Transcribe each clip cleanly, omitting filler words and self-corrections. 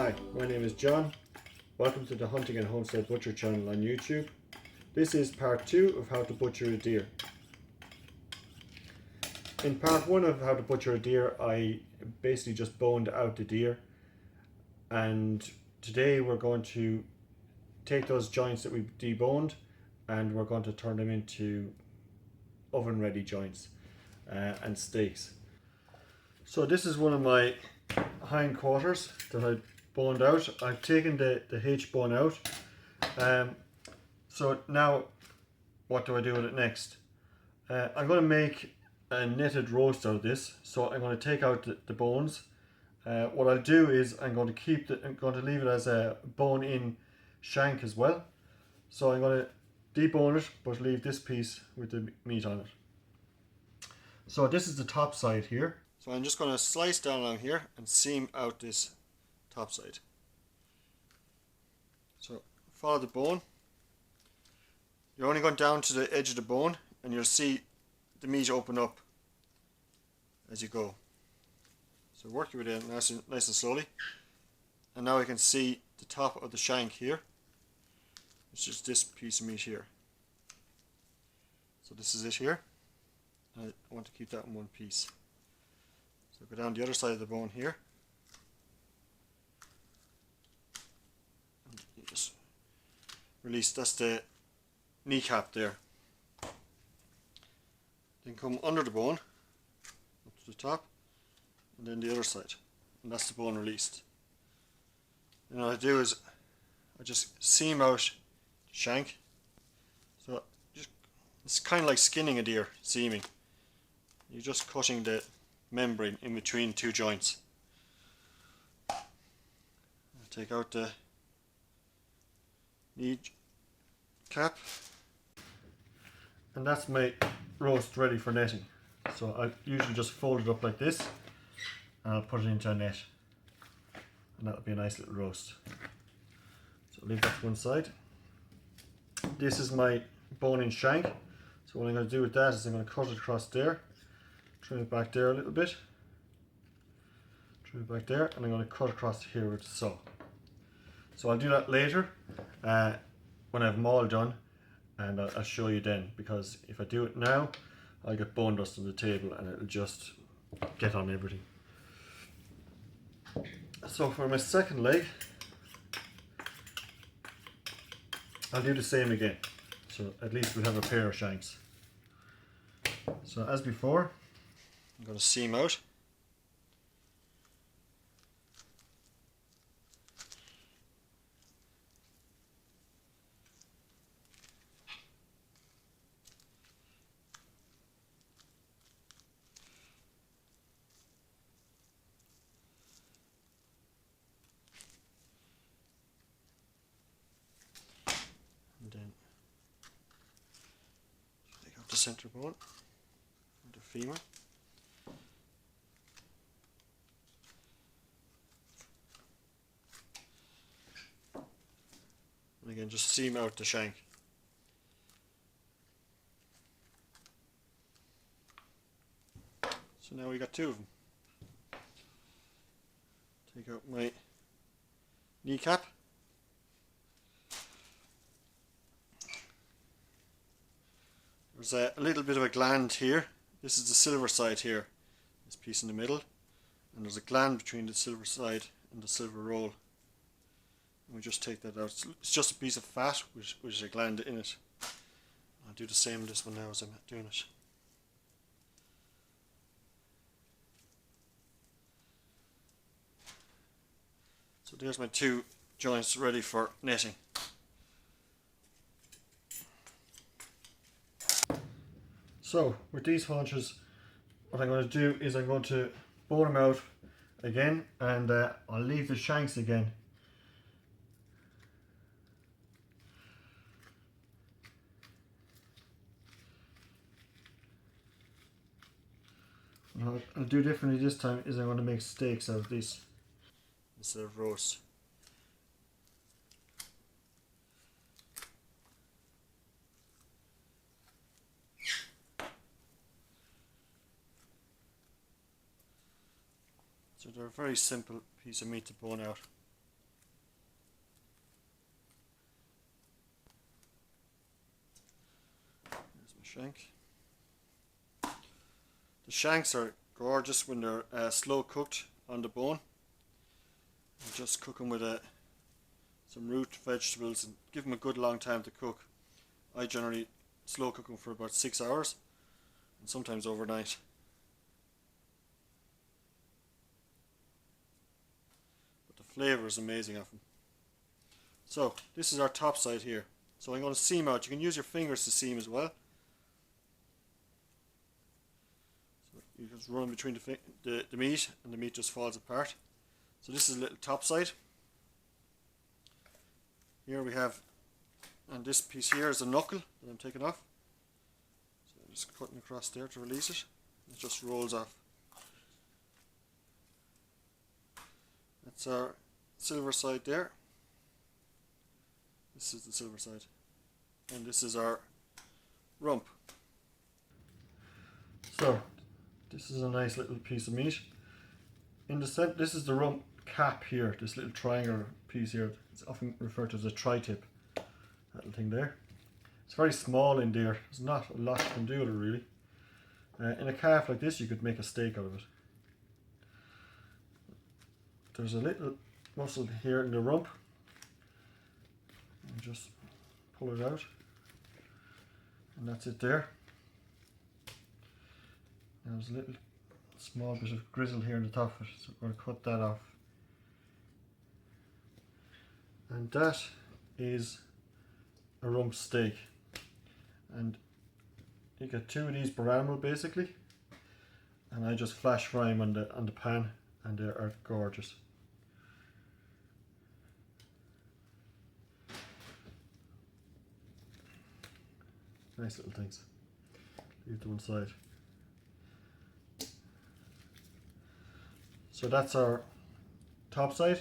Hi, my name is John. Welcome to the Hunting and Homestead Butcher channel on YouTube. This is part 2 of how to butcher a deer. In part 1 of how to butcher a deer, I basically just boned out the deer, and today we're going to take those joints that we deboned and we're going to turn them into oven ready joints and steaks. So this is one of my hind quarters that I boned out. I've taken the Hichborn out. So now what do I do with it next? I'm going to make a netted roast out of this. So I'm going to take out the bones. What I'll do is I'm going to leave it as a bone in shank as well. So I'm going to debone it but leave this piece with the meat on it. So this is the top side here. So I'm just going to slice down along here and seam out this top side. So follow the bone. You're only going down to the edge of the bone and you'll see the meat open up as you go. So work your way down nice and slowly. And now I can see the top of the shank here. It's just this piece of meat here. So this is it here. I want to keep that in one piece. So go down the other side of the bone here. And you just release, that's the kneecap there. Then come under the bone, up to the top, and then the other side. And that's the bone released. And what I do is, I just seam out the shank. So it's kind of like skinning a deer, seaming. You're just cutting the membrane in between two joints. I'll take out the knee cap, and that's my roast ready for netting. So I usually just fold it up like this and I'll put it into a net, and that'll be a nice little roast. So I'll leave that to one side. This is my bone in shank. So what I'm going to do with that is I'm going to cut it across there, trim it back there a little bit, trim it back there, and I'm going to cut across here with the saw. So I'll do that later when I have them all done, and I'll show you then, because if I do it now I'll get bone dust on the table and it'll just get on everything. So for my second leg I'll do the same again, so at least we'll have a pair of shanks. So as before, I'm going to seam out. And then take out the center bone, the femur. And again, just seam out the shank. So now we got two of them. Take out my kneecap. There's a little bit of a gland here. This is the silver side here, this piece in the middle, and there's a gland between the silver side and the silver roll. And we just take that out. It's just a piece of fat with a gland in it. I'll do the same with this one now as I'm doing it. So there's my two joints ready for netting. So with these haunches, what I'm going to do is I'm going to bone them out again, and I'll leave the shanks again. What I'll do differently this time is I'm going to make steaks out of these instead of roast. So they're a very simple piece of meat to bone out. shank. The shanks are gorgeous when they're slow cooked on the bone. You just cook them with some root vegetables and give them a good long time to cook. I generally slow cook them for about 6 hours and sometimes overnight. But the flavour is amazing of them. So this is our top side here. So I'm going to seam out. You can use your fingers to seam as well. So you just run between the meat and the meat just falls apart. So this is a little top side. Here we have, and this piece here is a knuckle that I'm taking off. So I'm just cutting across there to release it. It just rolls off. That's our silver side there. This is the silver side. And this is our rump. So this is a nice little piece of meat. In the center, this is the rump cap here, this little triangular piece here. It's often referred to as a tri-tip. That little thing there. It's very small in there. There's not a lot you can do with it really. In a calf like this you could make a steak out of it. There's a little muscle here in the rump. And just pull it out. And that's it there. Now there's a little small bit of grizzle here on the top of it, so we're going to cut that off. And that is a rump steak. And you get 2 of these per animal basically. And I just flash fry them on the pan, and they are gorgeous. Nice little things. Leave to one side. So that's our top side.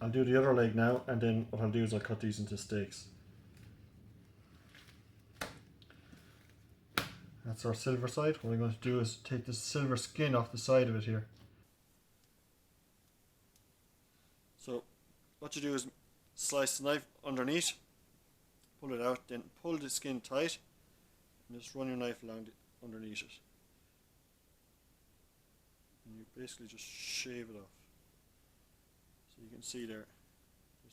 I'll do the other leg now, and then what I'll do is I'll cut these into steaks. That's our silver side. What I'm going to do is take the silver skin off the side of it here. So what you do is slice the knife underneath, pull it out, then pull the skin tight, and just run your knife along underneath it. And you basically just shave it off. So you can see there's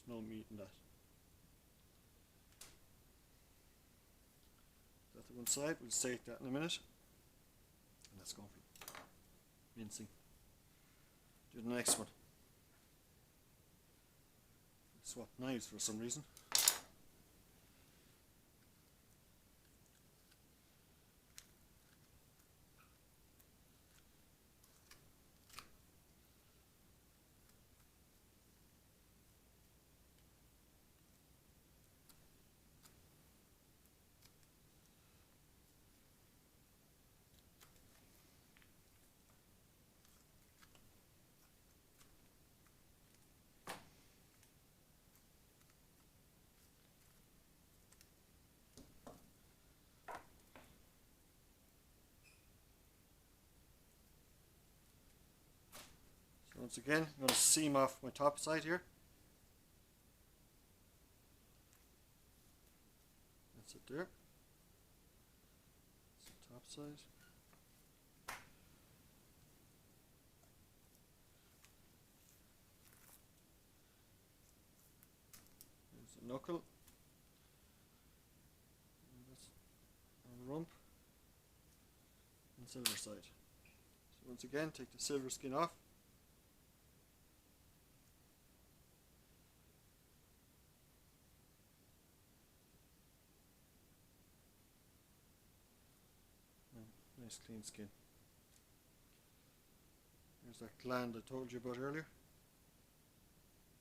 no meat in that. That to one side, we'll steak that in a minute. And let's go for mincing. Do the next one. Swap knives for some reason. Once again, I'm going to seam off my top side here. That's it there. That's the top side. There's the knuckle. And that's our rump and silver side. So once again, take the silver skin off. Nice clean skin. There's that gland I told you about earlier.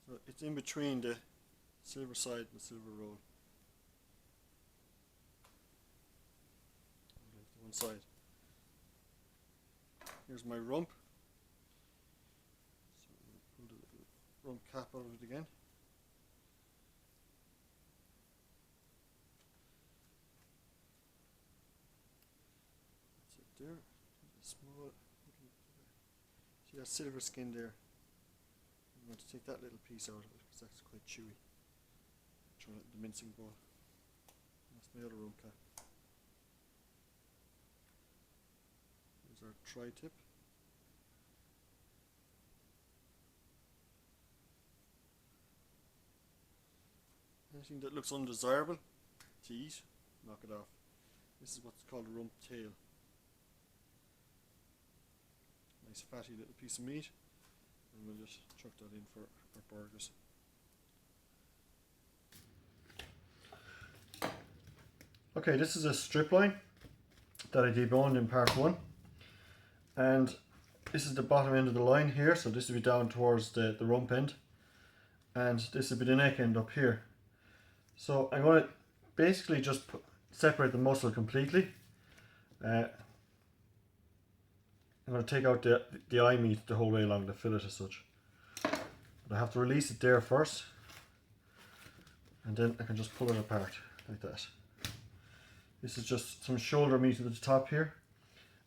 So it's in between the silver side and the silver roll. To one side. Here's my rump. So we'll pull the rump cap out of it again. There, small, see that silver skin there. I'm going to take that little piece out of it because that's quite chewy. Try the mincing bowl. That's my other rump cap. our tri-tip. Anything that looks undesirable to eat, knock it off. This is what's called a rump tail. Nice fatty little piece of meat, and we'll just chuck that in for our burgers. Okay, this is a strip loin that I deboned in part 1, and this is the bottom end of the loin here, so this will be down towards the rump end, and this will be the neck end up here. So I'm going to basically just separate the muscle completely. I'm going to take out the eye meat the whole way along the fillet as such. But I have to release it there first, and then I can just pull it apart like that. This is just some shoulder meat at the top here,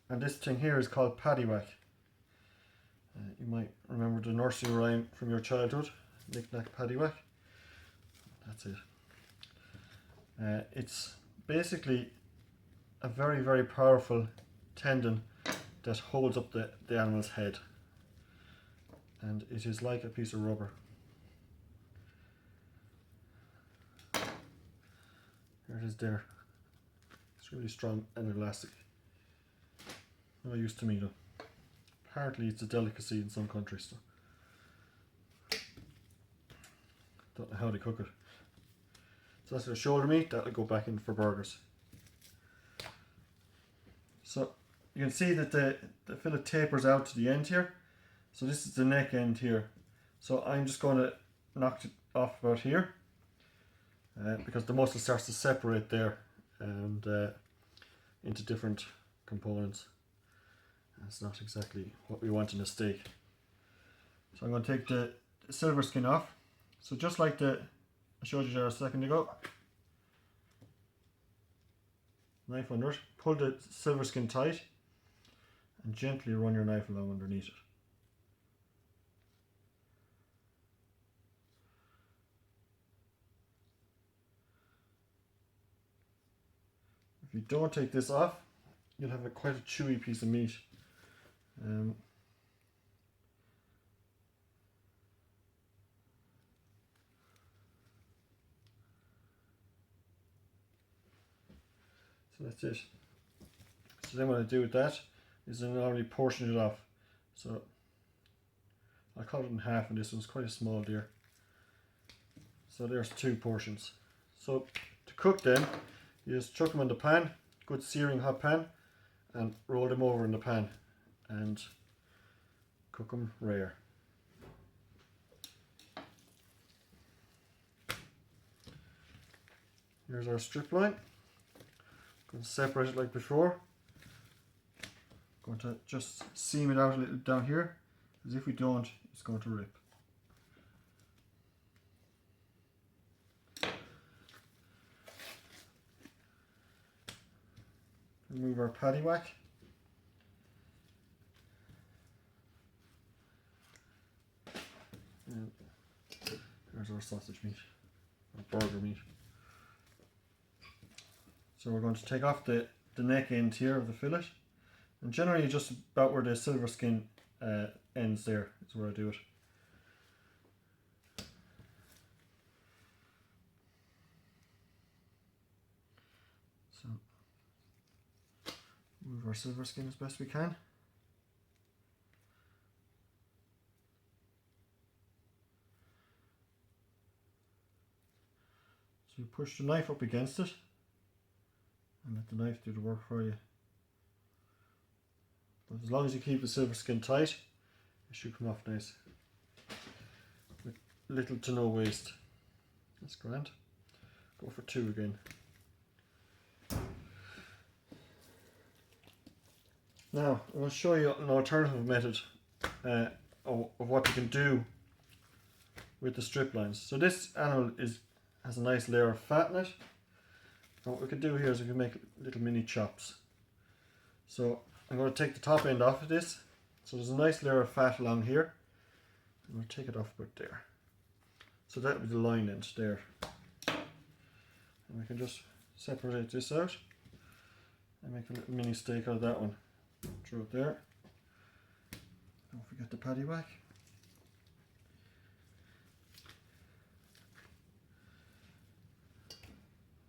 and this thing here is called paddywhack. You might remember the nursery rhyme from your childhood, knick knack paddywhack. That's it. It's basically a very, very powerful tendon that holds up the animal's head, and it is like a piece of rubber. Here it is there. It's really strong and elastic. No use to me though. Apparently it's a delicacy in some countries though. Don't know how they cook it. So that's the shoulder meat, that'll go back in for burgers. So you can see that the fillet tapers out to the end here. So this is the neck end here. So I'm just going to knock it off about here, because the muscle starts to separate there and into different components. That's not exactly what we want in a steak. So I'm going to take the silver skin off. So just like I showed you there a second ago, knife under it, pull the silver skin tight and gently run your knife along underneath it. If you don't take this off, you'll have quite a chewy piece of meat. So that's it. So then what I do with that is I normally portion it off. So I'll cut it in half, and this one's quite a small deer. So there's 2 portions. So to cook them, you just chuck them in the pan, good searing hot pan, and roll them over in the pan and cook them rare. Here's our strip loin. Going to separate it like before. Going to just seam it out a little down here, as if we don't, it's going to rip. Remove our paddywhack. And there's our sausage meat, or burger meat. So we're going to take off the neck end here of the fillet, and generally just about where the silver skin ends there is where I do it. So move our silver skin as best we can. So you push the knife up against it and let the knife do the work for you. But as long as you keep the silver skin tight, it should come off nice, with little to no waste. That's grand. Go for 2 again. Now I'm going to show you an alternative method of what you can do with the strip loins. So this animal has a nice layer of fat in it. And what we can do here is we can make little mini chops. So I'm going to take the top end off of this. So there's a nice layer of fat along here. I'm going to take it off about there. So that would be the loin end there. And we can just separate this out and make a little mini steak out of that one. Throw it there. Don't forget the paddy whack.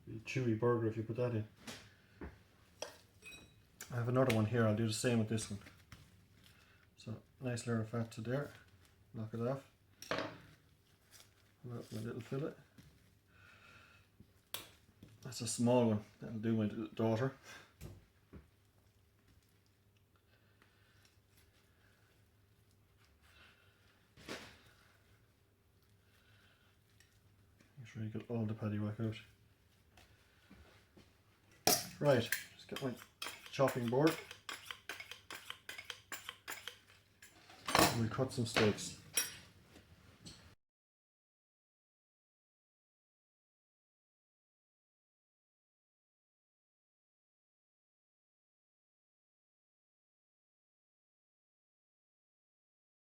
Be a chewy burger if you put that in. I have another one here, I'll do the same with this one. So, nice layer of fat to there. Knock it off. Pull out my little fillet. That's a small one, that'll do my daughter. Make sure you get all the paddy whack out. Right, just get my chopping board. And we'll cut some steaks.